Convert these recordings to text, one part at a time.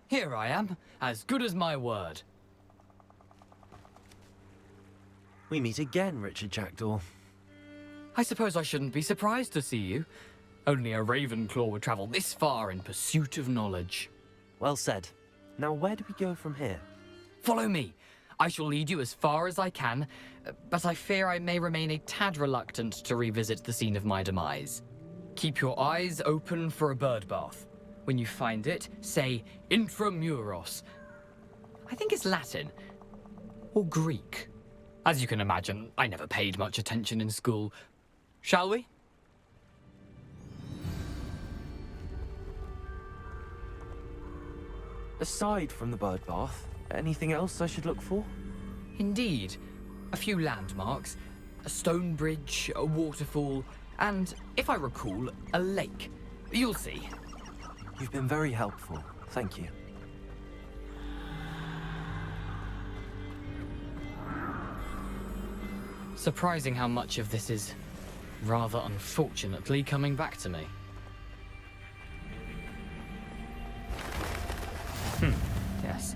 Here I am, as good as my word. We meet again, Richard Jackdaw. I suppose I shouldn't be surprised to see you. Only a Ravenclaw would travel this far in pursuit of knowledge. Well said. Now where do we go from here? Follow me. I shall lead you as far as I can, but I fear I may remain a tad reluctant to revisit the scene of my demise. Keep your eyes open for a bird bath. When you find it, say intramuros. I think it's Latin. Or Greek. As you can imagine, I never paid much attention in school. Shall we? Aside from the bird bath, anything else I should look for? Indeed. A few landmarks, a stone bridge, a waterfall, and, if I recall, a lake. You'll see. You've been very helpful. Thank you. Surprising how much of this is, rather unfortunately, coming back to me. Yes.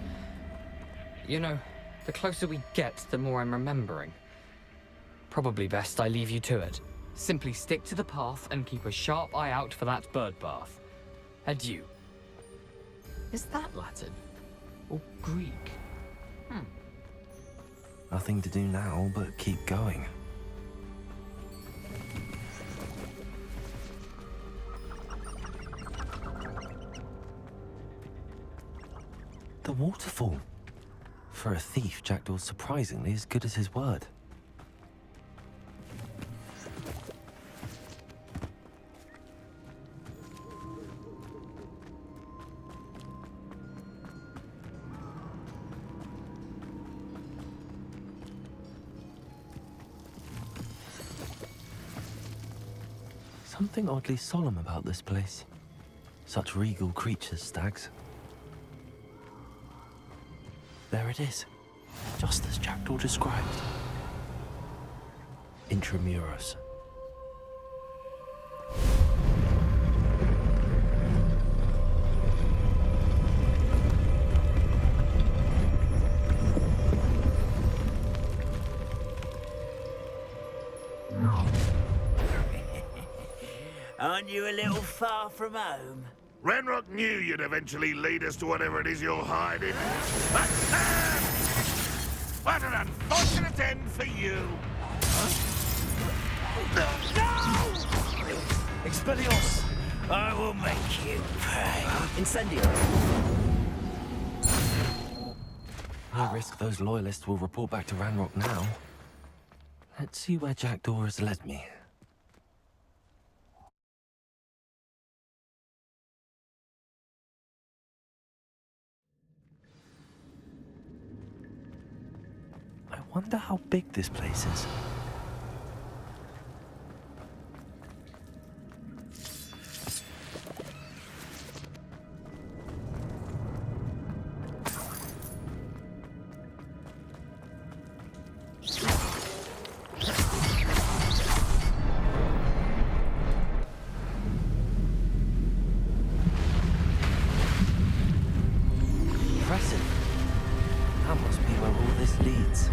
You know, the closer we get, the more I'm remembering. Probably best I leave you to it. Simply stick to the path and keep a sharp eye out for that bird bath. Adieu. Is that Latin? Or Greek? Nothing to do now but keep going. The waterfall. For a thief, Jackdaw's surprisingly as good as his word. Something oddly solemn about this place. Such regal creatures, stags. There it is, just as Jackdaw described. Intramuros. Aren't you a little far from home? Ranrock knew you'd eventually lead us to whatever it is you're hiding. What an unfortunate end for you! No! Expelliarmus! I will make you pay. Incendio! No risk those loyalists will report back to Ranrock now. Let's see where Jackdaw has led me. I wonder how big this place is. Impressive. That must be where all this leads.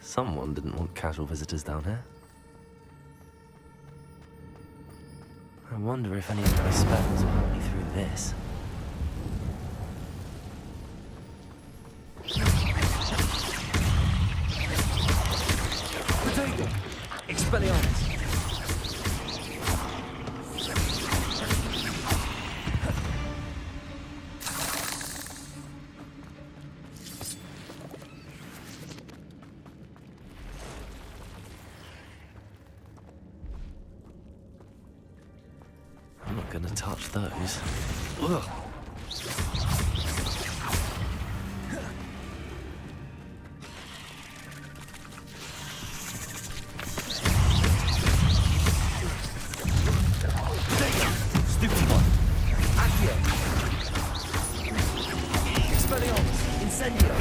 Someone didn't want casual visitors down here. I wonder if any of my spells will help me through this. Potato! Expelliarmus! not gonna touch those. Ugh. Stupid one. Accio. Expelliarmus. Incendio.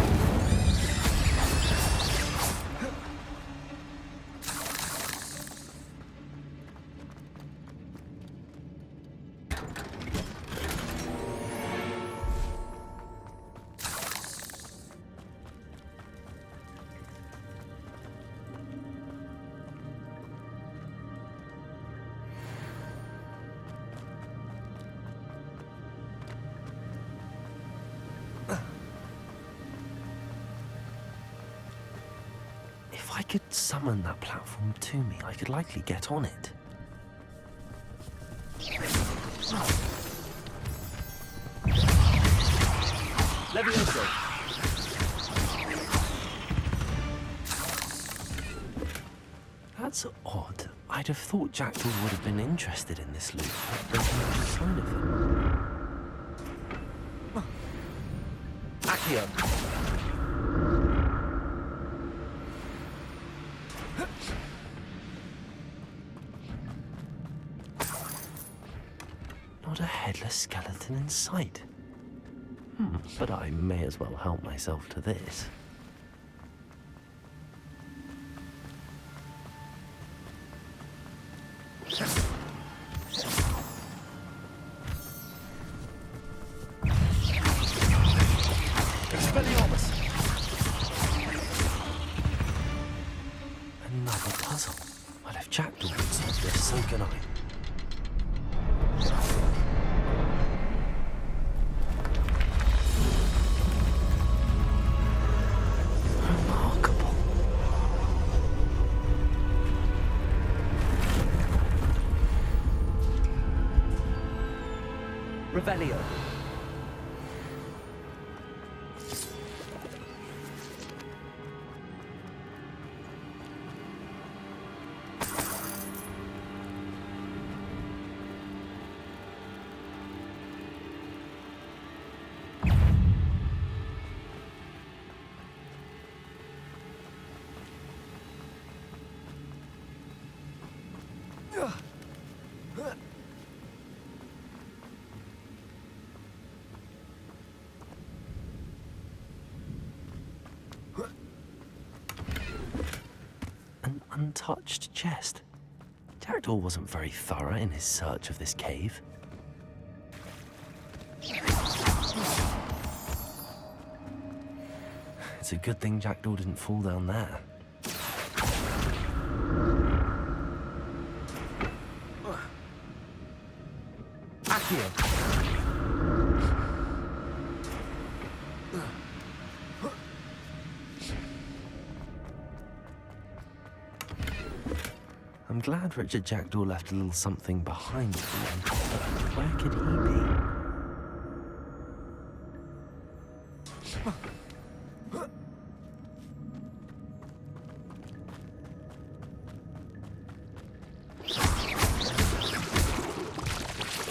If I could summon that platform to me, I could likely get on it. Levioso. That's odd. I'd have thought Jackdaws would have been interested in this loot, but there's no sign of him. Accio. Not a headless skeleton in sight. But I may as well help myself to this. Expelliarmus. Another puzzle. Well, if Jackdaw can solve this, so can I. Remarkable. Revelio. An untouched chest. Jackdaw wasn't very thorough in his search of this cave. It's a good thing Jackdaw didn't fall down there. Accio. I'm glad Richard Jackdaw left a little something behind for me, but where could he be?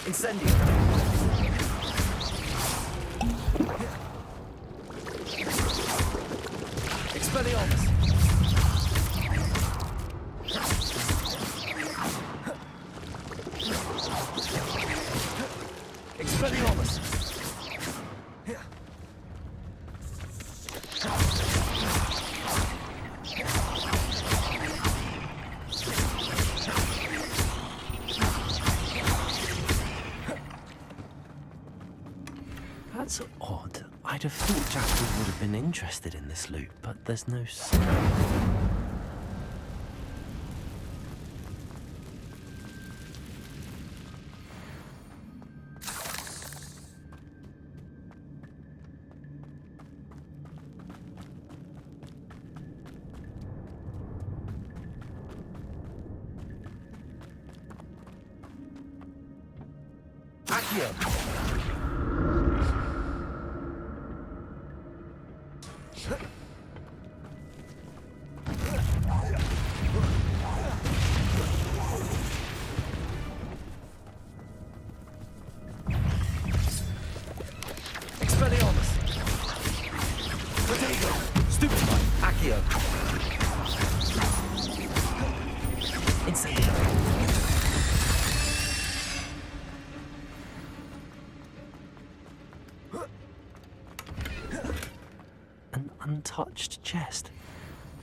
Incendio. Expelliarmus. Expelliarmus. That's odd. I'd have thought Jackdaw would have been interested in this loot, but there's no sign. Accio. Accio. Incendio. An untouched chest.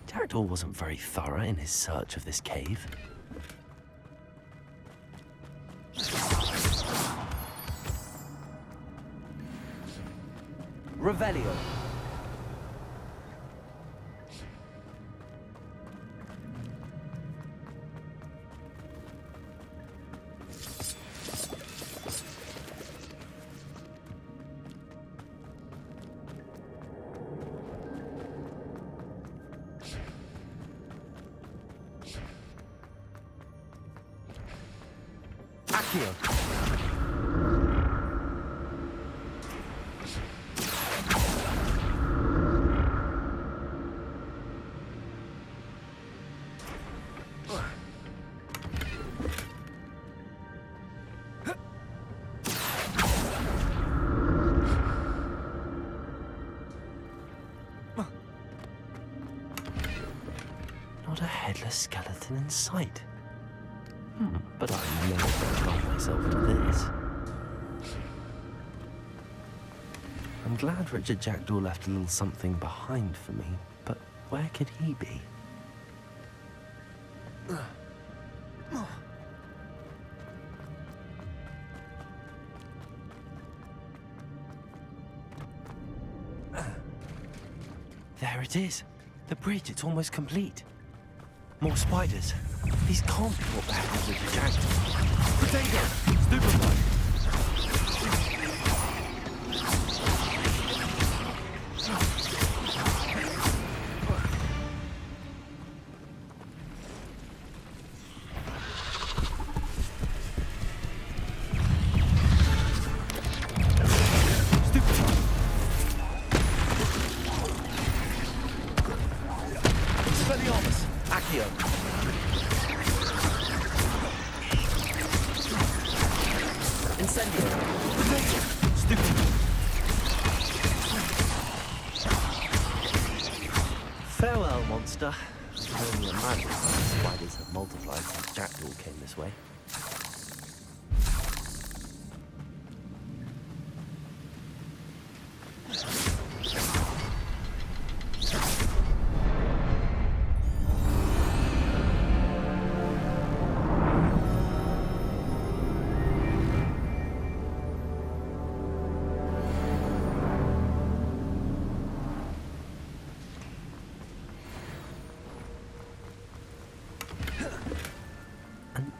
Jackdaw wasn't very thorough in his search of this cave. Revelio. Accio. Not a headless skeleton in sight. But I never got myself into this. I'm glad Richard Jackdaw left a little something behind for me, but where could he be? There it is. The bridge, it's almost complete. More spiders. These can't be what happened with the Jackdaw. Potato! Stupefy! Expelliarmus! Accio! Incendio! Stupid! Farewell, monster. Only a man that spiders have multiplied since Jackdaw came this way.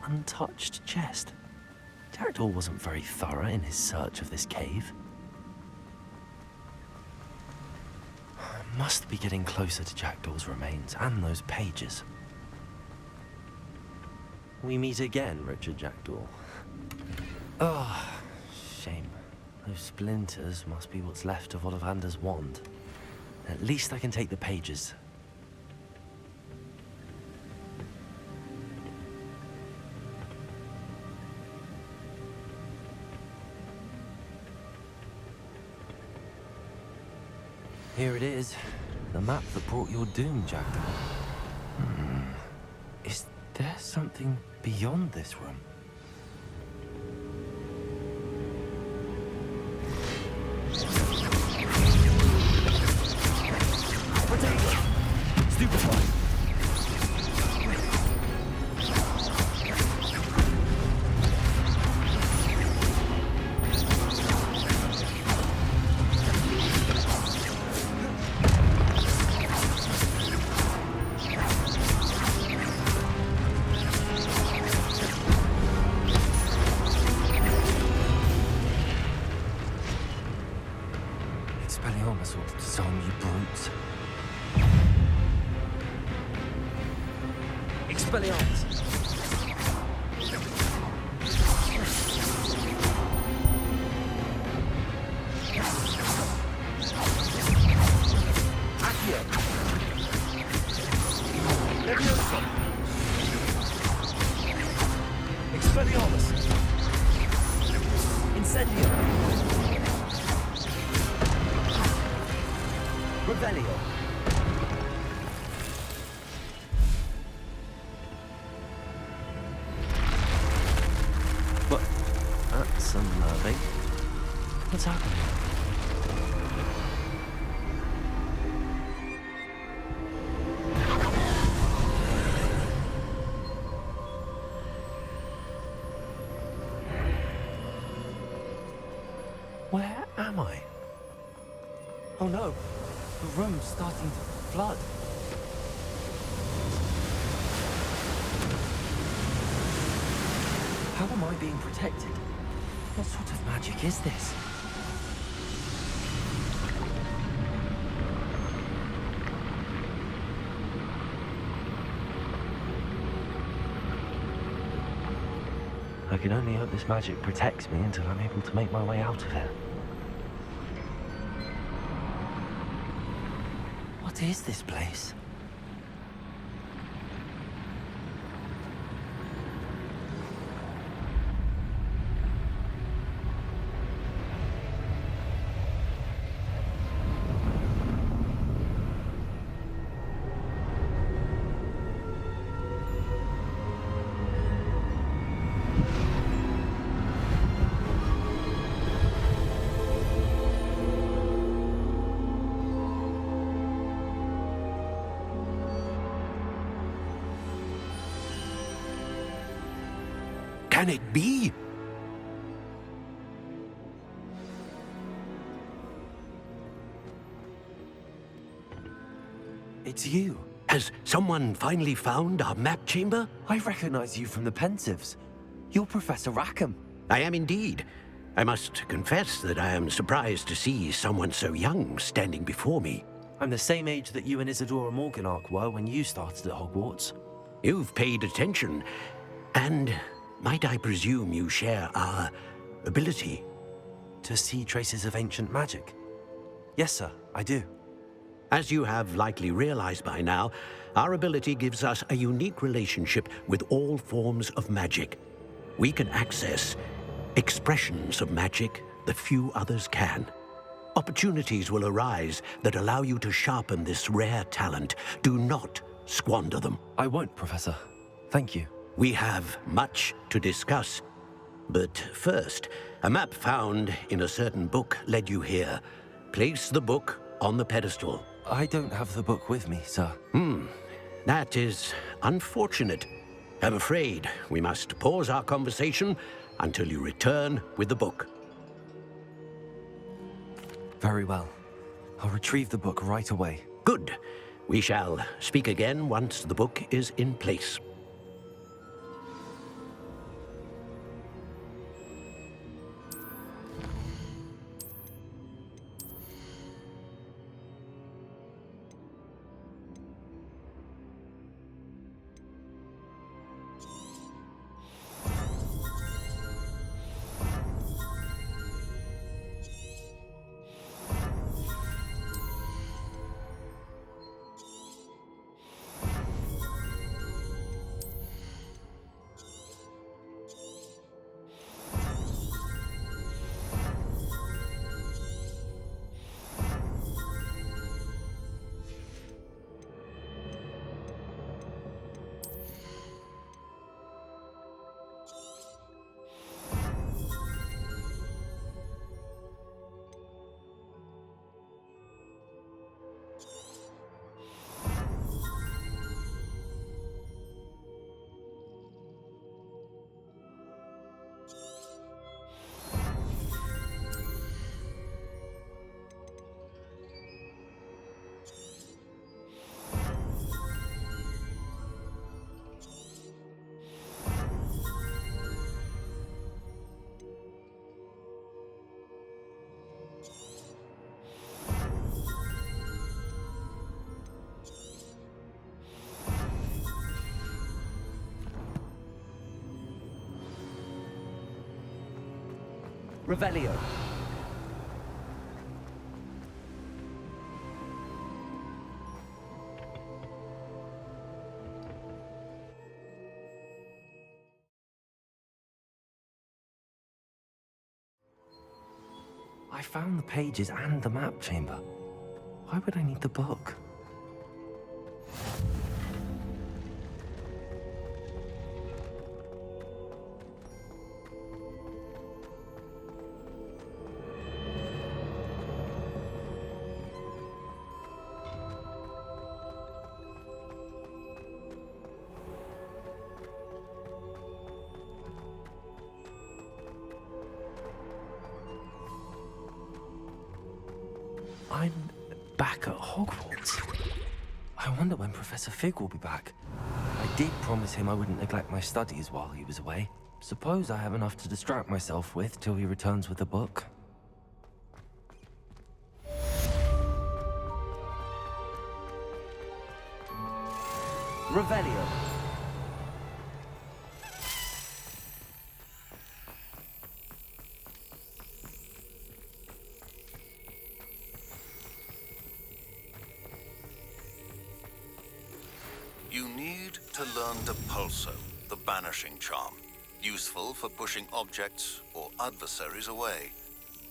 Untouched chest. Jackdaw wasn't very thorough in his search of this cave. Must be getting closer to Jackdaw's remains and those pages. We meet again, Richard Jackdaw. Oh, shame. Those splinters must be what's left of Ollivander's wand. At least I can take the pages. Here it is. The map that brought your doom, Jackdaw. Is there something beyond this room? Potato! Stupefy! Expelliarmus ought to disarm you brutes. Expelliarmus! Accio! Leviosa! Expelliarmus! Incendio! Revelio. Oh no! The room's starting to flood. How am I being protected? What sort of magic is this? I can only hope this magic protects me until I'm able to make my way out of here. What is this place? Can it be? It's you. Has someone finally found our map chamber? I recognize you from the Pensives. You're Professor Rackham. I am indeed. I must confess that I am surprised to see someone so young standing before me. I'm the same age that you and Isadora Morganach were when you started at Hogwarts. You've paid attention, and might I presume you share our ability? To see traces of ancient magic? Yes, sir, I do. As you have likely realized by now, our ability gives us a unique relationship with all forms of magic. We can access expressions of magic that few others can. Opportunities will arise that allow you to sharpen this rare talent. Do not squander them. I won't, Professor. Thank you. We have much to discuss. But first, a map found in a certain book led you here. Place the book on the pedestal. I don't have the book with me, sir. That is unfortunate. I'm afraid we must pause our conversation until you return with the book. Very well. I'll retrieve the book right away. Good. We shall speak again once the book is in place. Revelio. I found the pages and the map chamber. Why would I need the book? I'm back at Hogwarts. I wonder when Professor Fig will be back. I did promise him I wouldn't neglect my studies while he was away. Suppose I have enough to distract myself with till he returns with a book. Revelio. You need to learn Depulso, the banishing charm. Useful for pushing objects or adversaries away.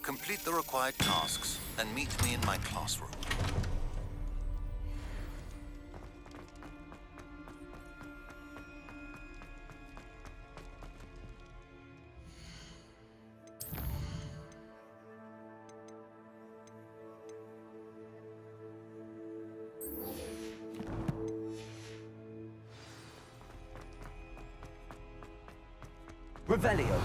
Complete the required tasks and meet me in my classroom. Revelio.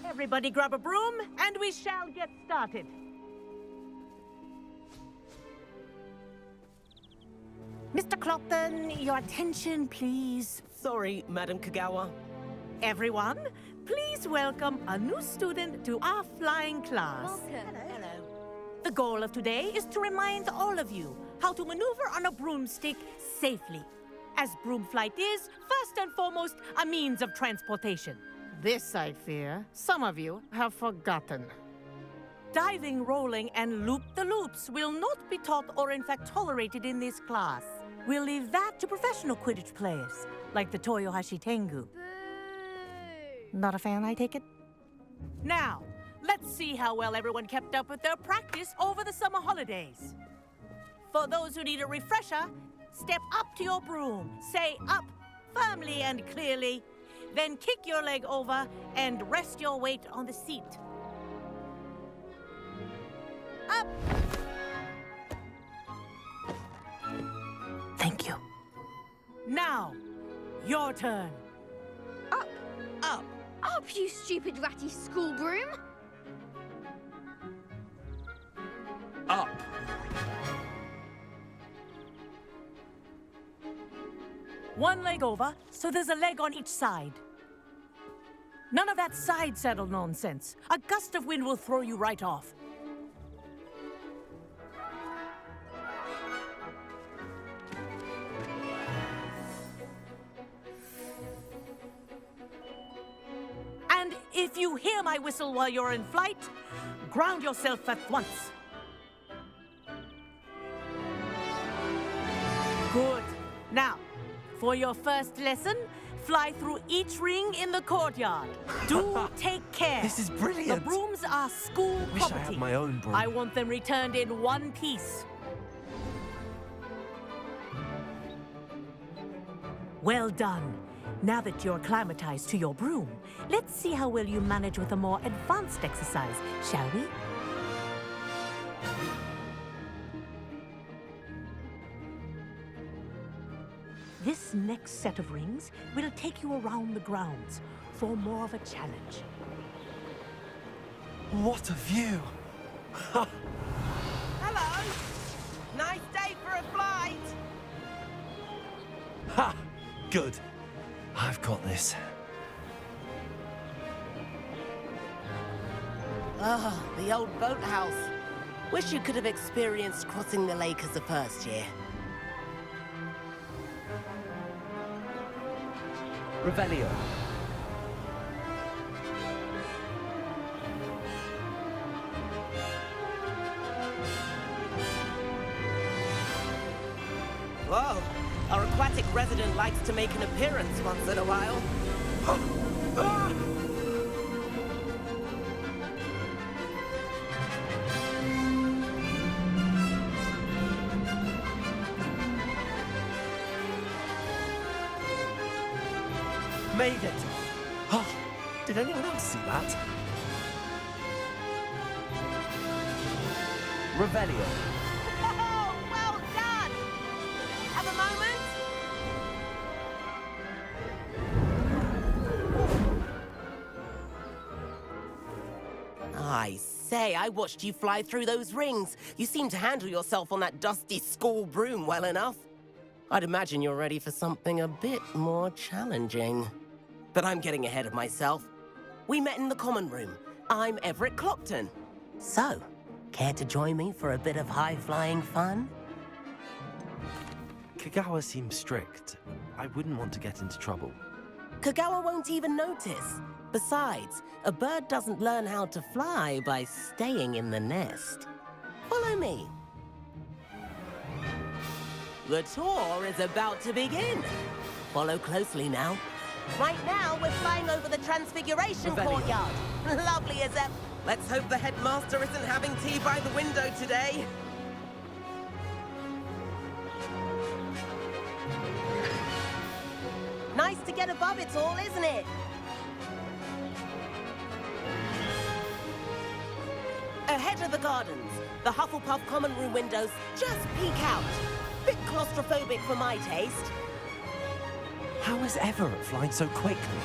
Everybody grab a broom, and we shall get started. Mr. Clopton, your attention, please. Sorry, Madam Kagawa. Everyone, please welcome a new student to our flying class. Welcome. Hello. The goal of today is to remind all of you how to maneuver on a broomstick safely, as broom flight is, first and foremost, a means of transportation. This, I fear, some of you have forgotten. Diving, rolling, and loop-the-loops will not be taught or in fact tolerated in this class. We'll leave that to professional Quidditch players, like the Toyohashi Tengu. Boo! Not a fan, I take it? Now, let's see how well everyone kept up with their practice over the summer holidays. For those who need a refresher, step up to your broom, say up firmly and clearly, then kick your leg over and rest your weight on the seat. Up! Thank you. Now, your turn. Up! Up! Up, you stupid ratty school broom! Up. One leg over, so there's a leg on each side. None of that side saddle nonsense. A gust of wind will throw you right off. And if you hear my whistle while you're in flight, ground yourself at once. Good. Now, for your first lesson, fly through each ring in the courtyard. Do take care. This is brilliant. The brooms are school Wish I property. had my own broom. I want them returned in one piece. Well done. Now that you're acclimatized to your broom, let's see how well you manage with a more advanced exercise, shall we? This next set of rings will take you around the grounds for more of a challenge. What a view! Hello! Nice day for a flight! Ha! Good. I've got this. Ah, the old boathouse. Wish you could have experienced crossing the lake as a first year. Revelio. Whoa! Our aquatic resident likes to make an appearance once in a while. Made it! Oh, did anyone else see that? Revelio. Oh, well done! Have a moment? I say, I watched you fly through those rings. You seem to handle yourself on that dusty school broom well enough. I'd imagine you're ready for something a bit more challenging. But I'm getting ahead of myself. We met in the common room. I'm Everett Clopton. So, care to join me for a bit of high-flying fun? Kagawa seems strict. I wouldn't want to get into trouble. Kagawa won't even notice. Besides, a bird doesn't learn how to fly by staying in the nest. Follow me. The tour is about to begin. Follow closely now. Right now, we're flying over the Transfiguration Courtyard. Lovely as ever. Let's hope the headmaster isn't having tea by the window today. Nice to get above it all, isn't it? Ahead of the gardens, the Hufflepuff common room windows just peek out. Bit claustrophobic for my taste. How is Everett flying so quickly?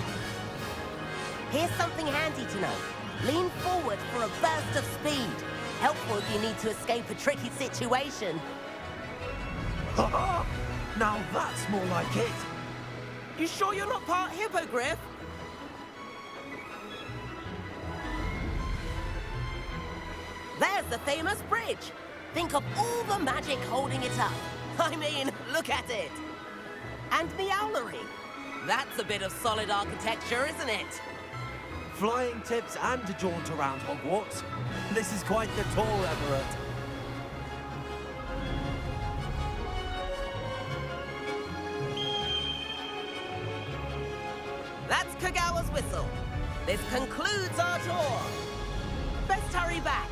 Here's something handy to know. Lean forward for a burst of speed. Helpful if you need to escape a tricky situation. Now that's more like it. You sure you're not part hippogriff? There's the famous bridge. Think of all the magic holding it up. I mean, look at it. And the owlery. That's a bit of solid architecture, isn't it? Flying tips and a jaunt around Hogwarts. This is quite the tour, Everett. That's Kagawa's whistle. This concludes our tour. Best hurry back.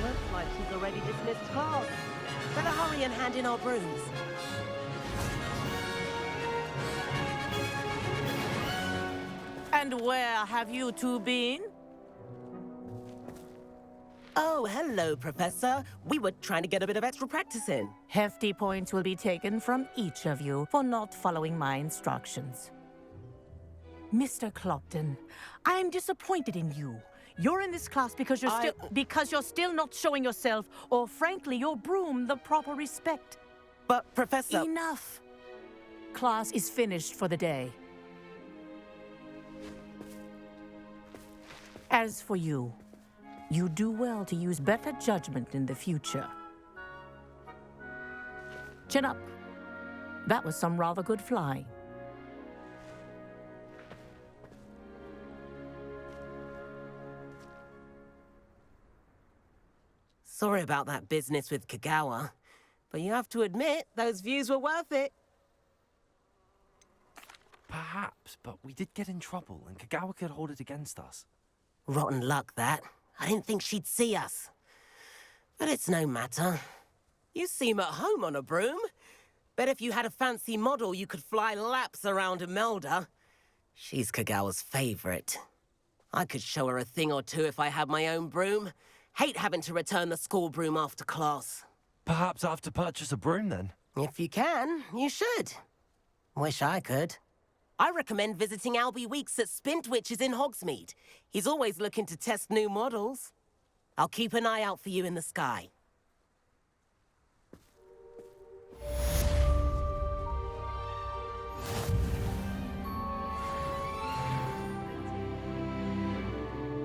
Looks like she's already dismissed class. Better hurry and hand in our brooms. And where have you two been? Oh, hello, Professor. We were trying to get a bit of extra practice in. Hefty points will be taken from each of you for not following my instructions. Mr. Clopton, I'm disappointed in you. You're in this class because you're still not showing yourself, or frankly, your broom the proper respect. But, Professor... Enough. Class is finished for the day. As for you, you do well to use better judgment in the future. Chin up. That was some rather good flying. Sorry about that business with Kagawa, but you have to admit, those views were worth it. Perhaps, but we did get in trouble, and Kagawa could hold it against us. Rotten luck, that. I didn't think she'd see us. But it's no matter. You seem at home on a broom. Bet if you had a fancy model, you could fly laps around Imelda. She's Kagawa's favorite. I could show her a thing or two if I had my own broom. Hate having to return the school broom after class. Perhaps I have to purchase a broom, then? If you can, you should. Wish I could. I recommend visiting Albie Weeks at Spintwitches in Hogsmeade. He's always looking to test new models. I'll keep an eye out for you in the sky.